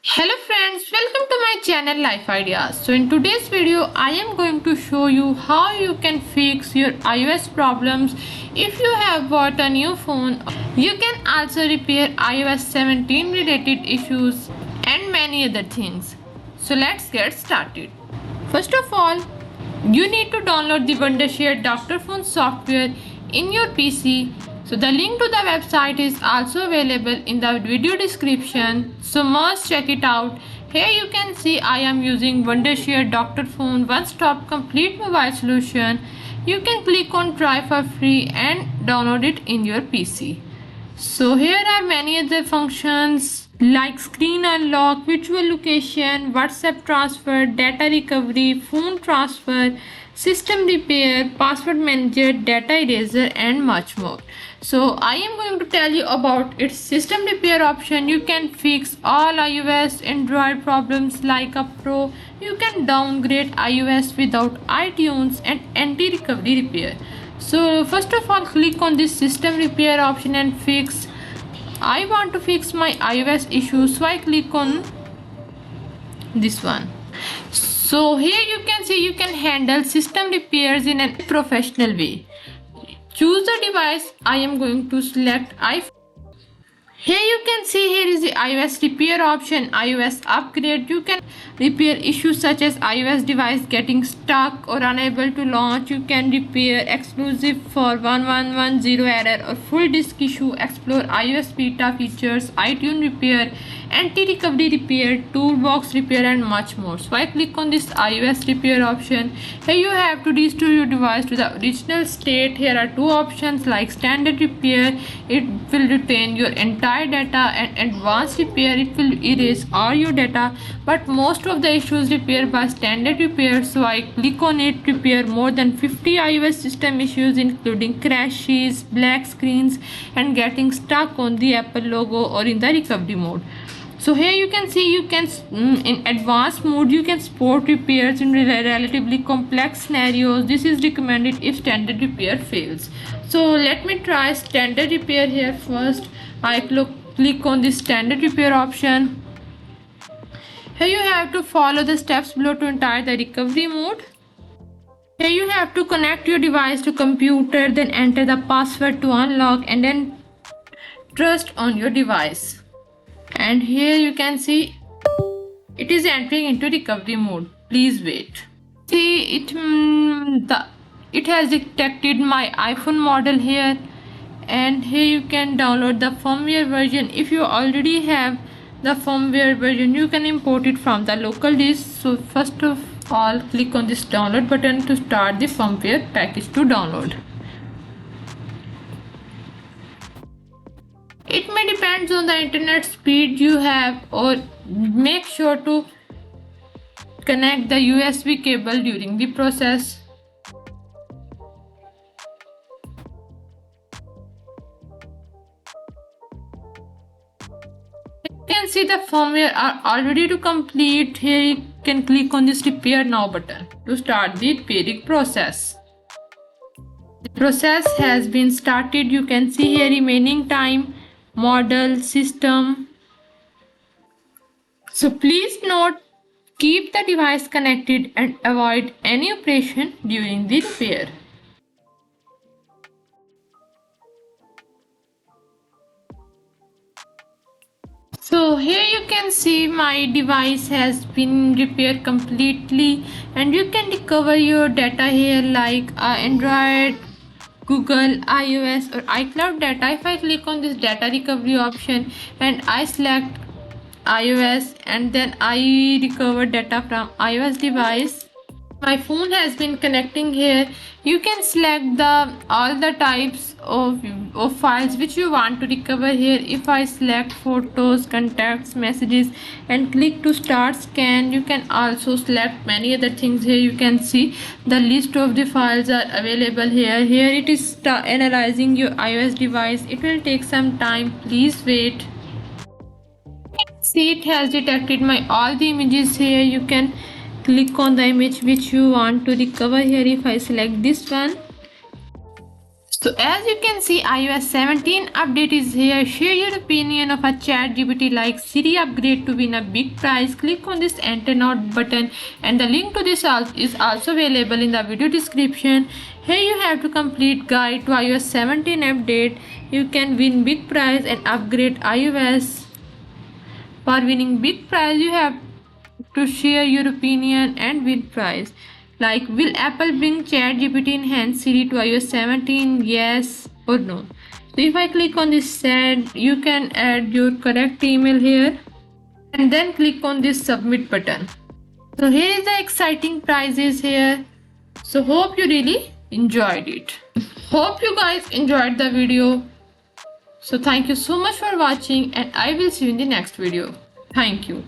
Hello friends, welcome to my channel Life Ideas. So in today's video I am going to show you how you can fix your iOS problems if you have bought a new phone. You can also repair iOS 17 related issues and many other things. So let's get started. First of all, you need to download the Wondershare Dr.Fone software in your PC. So the link to the website is also available in the video description, so must check it out. Here you can see I am using Wondershare Dr.Fone one-stop complete mobile solution. You can click on try for free and download it in your PC. So here are many other functions like screen unlock, virtual location, WhatsApp transfer, data recovery, phone transfer, system repair, password manager, data eraser and much more. So I am going to tell you about its system repair option. You can fix all iOS Android problems like a pro. You can downgrade iOS without iTunes and anti-recovery repair. So first of all, click on this system repair option and fix. I want to fix my iOS issue, so I click on this one. So here you can see you can handle system repairs in a professional way. Choose the device. I am going to select iPhone. Here you can see here is the iOS repair option, iOS upgrade. You can repair issues such as iOS device getting stuck or unable to launch. You can repair exclusive for 1110 error or full disk issue. Explore iOS beta features, iTunes repair, anti-recovery repair, toolbox repair and much more. So I click on this iOS repair option. Here you have to restore your device to the original state. Here are two options like standard repair. It will retain your entire data, and advanced repair, it will erase all your data, but most of the issues repair by standard repair. So I click on it. Repair more than 50 iOS system issues including crashes, black screens and getting stuck on the Apple logo or in the recovery mode. So here you can see you can in advanced mode you can support repairs in relatively complex scenarios. This is recommended if standard repair fails. So let me try standard repair here first. I click on the standard repair option. Here you have to follow the steps below to enter the recovery mode. Here you have to connect your device to computer, then enter the password to unlock and then trust on your device. And here you can see it is entering into recovery mode. Please wait. See it has detected my iPhone model here, and here you can download the firmware version. If you already have the firmware version, you can import it from the local disk. So first of all, click on this download button to start the firmware package to download. It may depend on the internet speed you have, or make sure to connect the USB cable during the process. You can see the firmware are all ready to complete. Here you can click on this repair now button to start the repairing process. The process has been started. You can see here remaining time, model, system. So please note, keep the device connected and avoid any operation during the repair. So here you can see my device has been repaired completely, and you can recover your data here like Android, Google, iOS or iCloud data. If I click on this data recovery option and I select iOS and then I recover data from iOS device, my phone has been connecting here. You can select all the types of files which you want to recover here. If I select photos, contacts, messages and click to start scan, you can also select many other things. Here you can see the list of the files are available here. Here it is analyzing your iOS device. It will take some time. Please wait. See, it has detected my all the images here. You can click on the image which you want to recover here. If I select this one, So as you can see, iOS 17 update is here. Share your opinion of a ChatGPT like Siri upgrade to win a big prize. Click on this enter now button, and the link to this is also available in the video description. Here you have to complete guide to iOS 17 update. You can win big prize and upgrade iOS. For winning big prize, you have to share your opinion and win prize. Like, will Apple bring ChatGPT Enhanced Siri to iOS 17? Yes or no? So if I click on this send, you can add your correct email here and then click on this submit button. So here is the exciting prizes here. So hope you really enjoyed it. Hope you guys enjoyed the video. So thank you so much for watching, and I will see you in the next video. Thank you.